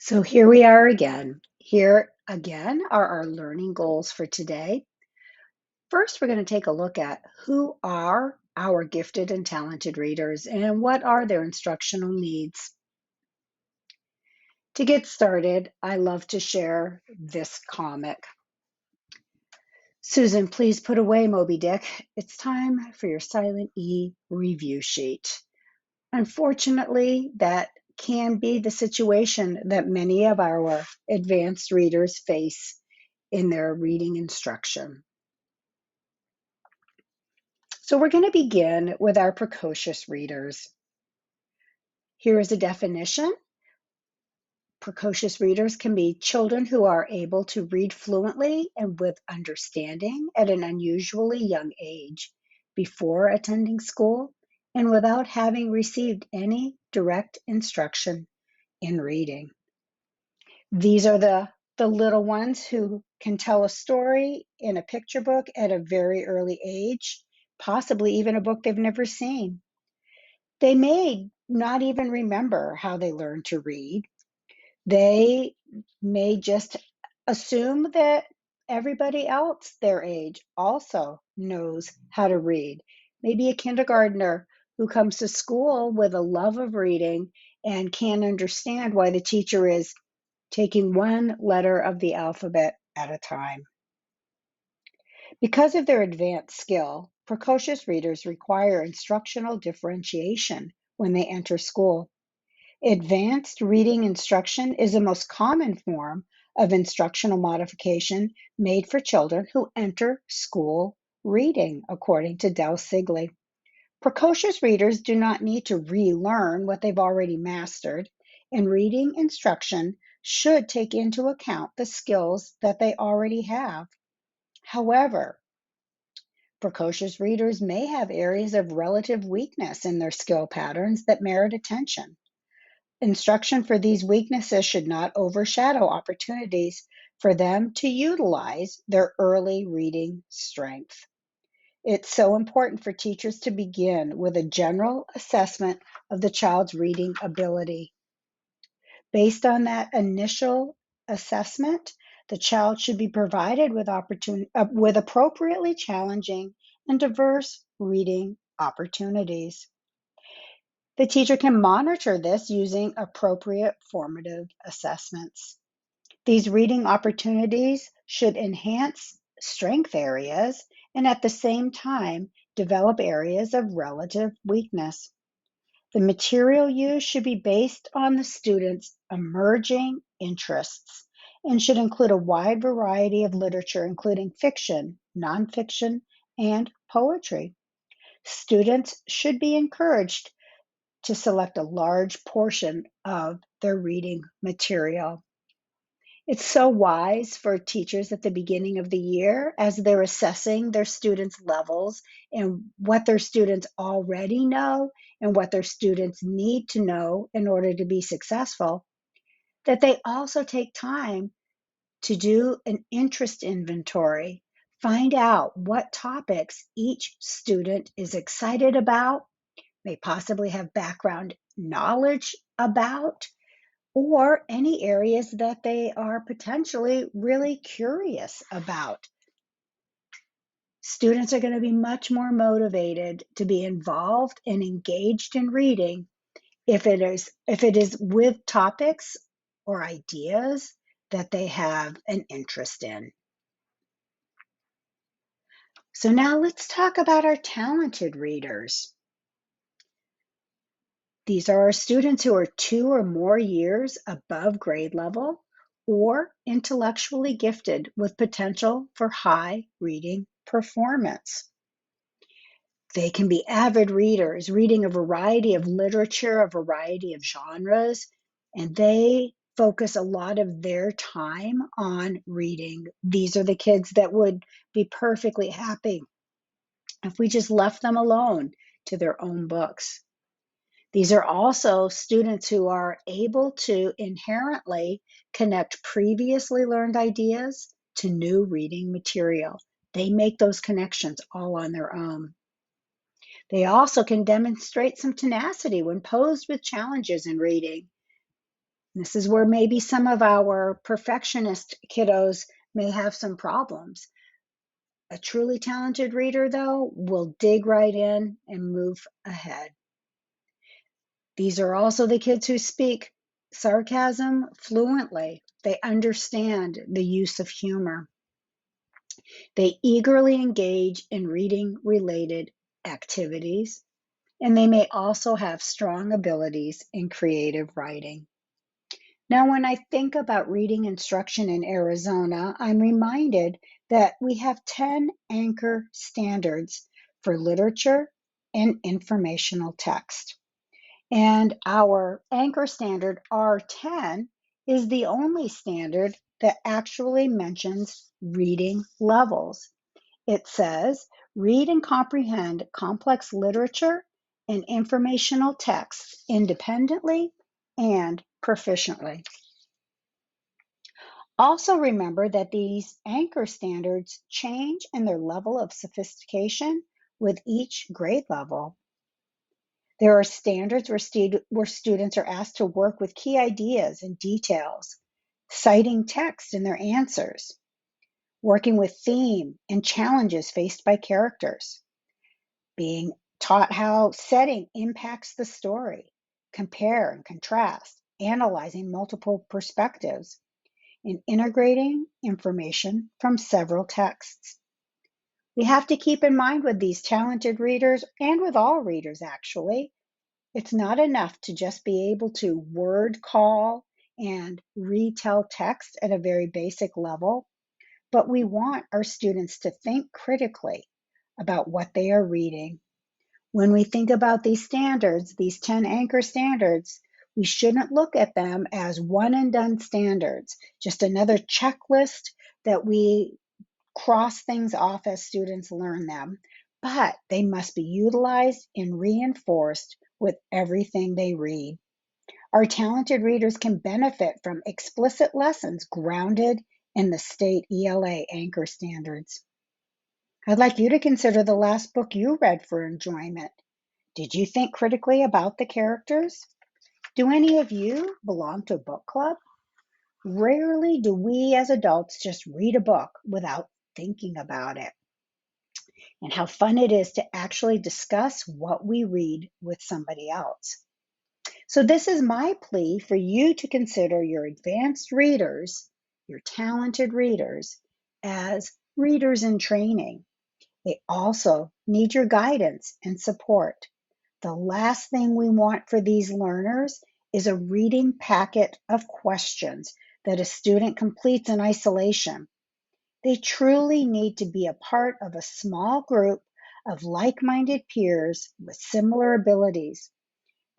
So here we are again. Here again are our learning goals for today. First, we're going to take a look at who are our gifted and talented readers and what are their instructional needs. To get started, I love to share this comic. Susan, please put away Moby Dick. It's time for your Silent E review sheet. Unfortunately, that can be the situation that many of our advanced readers face in their reading instruction. So we're going to begin with our precocious readers. Here is a definition. Precocious readers can be children who are able to read fluently and with understanding at an unusually young age, before attending school, and without having received any direct instruction in reading. These are the little ones who can tell a story in a picture book at a very early age, possibly even a book they've never seen. They may not even remember how they learned to read. They may just assume that everybody else their age also knows how to read. Maybe a kindergartner who comes to school with a love of reading and can't understand why the teacher is taking one letter of the alphabet at a time. Because of their advanced skill, precocious readers require instructional differentiation when they enter school. Advanced reading instruction is the most common form of instructional modification made for children who enter school reading, according to Del Sigley. Precocious readers do not need to relearn what they've already mastered, and reading instruction should take into account the skills that they already have. However, precocious readers may have areas of relative weakness in their skill patterns that merit attention. Instruction for these weaknesses should not overshadow opportunities for them to utilize their early reading strength. It's so important for teachers to begin with a general assessment of the child's reading ability. Based on that initial assessment, the child should be provided with appropriately challenging and diverse reading opportunities. The teacher can monitor this using appropriate formative assessments. These reading opportunities should enhance strength areas and at the same time develop areas of relative weakness. The material used should be based on the student's emerging interests and should include a wide variety of literature, including fiction, nonfiction, and poetry. Students should be encouraged to select a large portion of their reading material. It's so wise for teachers at the beginning of the year as they're assessing their students' levels and what their students already know and what their students need to know in order to be successful, that they also take time to do an interest inventory, find out what topics each student is excited about, may possibly have background knowledge about, or any areas that they are potentially really curious about. Students are going to be much more motivated to be involved and engaged in reading if it is with topics or ideas that they have an interest in. So now let's talk about our talented readers. These are our students who are 2 or more years above grade level or intellectually gifted with potential for high reading performance. They can be avid readers, reading a variety of literature, a variety of genres, and they focus a lot of their time on reading. These are the kids that would be perfectly happy if we just left them alone to their own books. These are also students who are able to inherently connect previously learned ideas to new reading material. They make those connections all on their own. They also can demonstrate some tenacity when posed with challenges in reading. This is where maybe some of our perfectionist kiddos may have some problems. A truly talented reader, though, will dig right in and move ahead. These are also the kids who speak sarcasm fluently. They understand the use of humor. They eagerly engage in reading related activities, and they may also have strong abilities in creative writing. Now, when I think about reading instruction in Arizona, I'm reminded that we have 10 anchor standards for literature and informational text. And our anchor standard, R10, is the only standard that actually mentions reading levels. It says, read and comprehend complex literature and informational texts independently and proficiently. Also remember that these anchor standards change in their level of sophistication with each grade level. There are standards where students are asked to work with key ideas and details, citing text in their answers, working with theme and challenges faced by characters, being taught how setting impacts the story, compare and contrast, analyzing multiple perspectives, and integrating information from several texts. We have to keep in mind with these talented readers, and with all readers actually, it's not enough to just be able to word call and retell text at a very basic level, but we want our students to think critically about what they are reading. When we think about these standards, these 10 anchor standards, we shouldn't look at them as one and done standards, just another checklist that we cross things off as students learn them, but they must be utilized and reinforced with everything they read. Our talented readers can benefit from explicit lessons grounded in the state ELA anchor standards. I'd like you to consider the last book you read for enjoyment. Did you think critically about the characters? Do any of you belong to a book club? Rarely do we as adults just read a book without thinking about it, and how fun it is to actually discuss what we read with somebody else. So, this is my plea for you to consider your advanced readers, your talented readers, as readers in training. They also need your guidance and support. The last thing we want for these learners is a reading packet of questions that a student completes in isolation. They truly need to be a part of a small group of like-minded peers with similar abilities,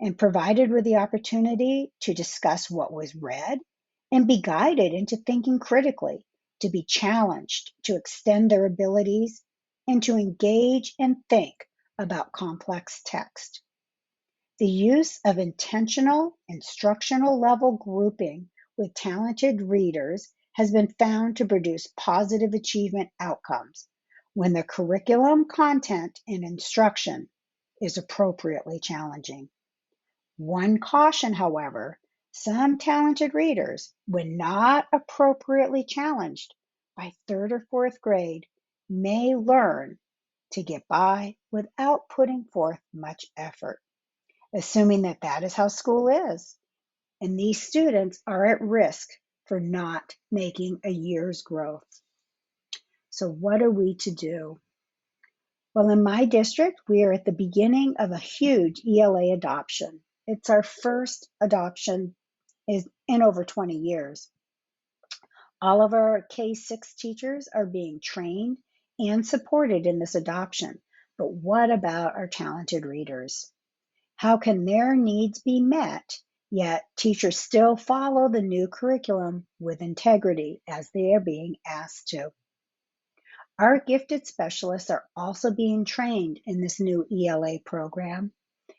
and provided with the opportunity to discuss what was read and be guided into thinking critically, to be challenged to extend their abilities, and to engage and think about complex text. The use of intentional instructional level grouping with talented readers has been found to produce positive achievement outcomes when the curriculum content and instruction is appropriately challenging. One caution, however, some talented readers, when not appropriately challenged by third or fourth grade, may learn to get by without putting forth much effort, assuming that that is how school is. And these students are at risk for not making a year's growth. So, what are we to do? Well, in my district, we are at the beginning of a huge ELA adoption. It's our first adoption is in over 20 years. All of our K-6 teachers are being trained and supported in this adoption. But what about our talented readers? How can their needs be met, yet teachers still follow the new curriculum with integrity as they are being asked to? Our gifted specialists are also being trained in this new ELA program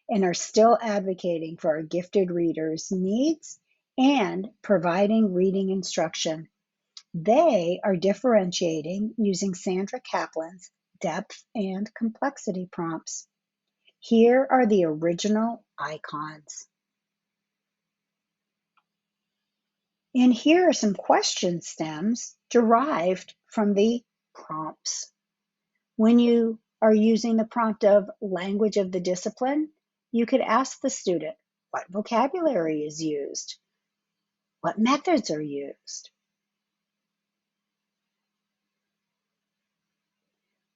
and are still advocating for our gifted readers' needs and providing reading instruction. They are differentiating using Sandra Kaplan's depth and complexity prompts. Here are the original icons. And here are some question stems derived from the prompts. When you are using the prompt of language of the discipline, you could ask the student, what vocabulary is used? What methods are used?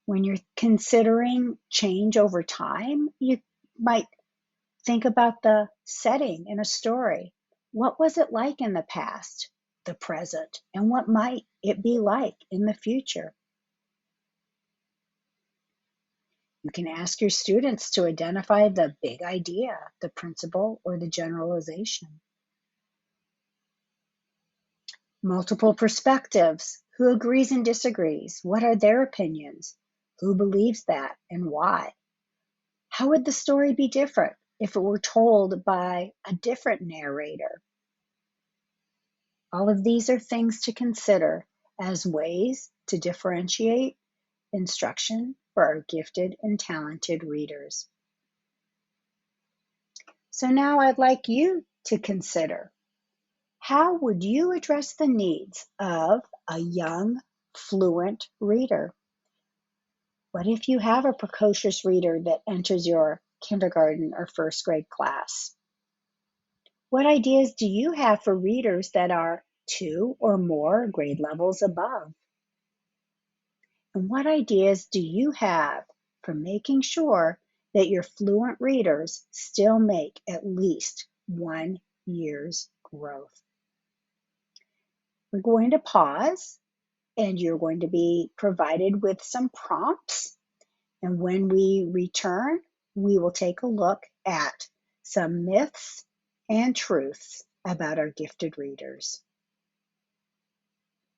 When you're considering change over time, you might think about the setting in a story. What was it like in the past, the present, and what might it be like in the future? You can ask your students to identify the big idea, the principle, or the generalization. Multiple perspectives. Who agrees and disagrees? What are their opinions? Who believes that and why? How would the story be different if it were told by a different narrator? All of these are things to consider as ways to differentiate instruction for our gifted and talented readers. So now I'd like you to consider, how would you address the needs of a young, fluent reader? What if you have a precocious reader that enters your kindergarten or first grade class? What ideas do you have for readers that are 2 or more grade levels above? And what ideas do you have for making sure that your fluent readers still make at least 1 year's growth? We're going to pause, and you're going to be provided with some prompts. And when we return, we will take a look at some myths and truths about our gifted readers.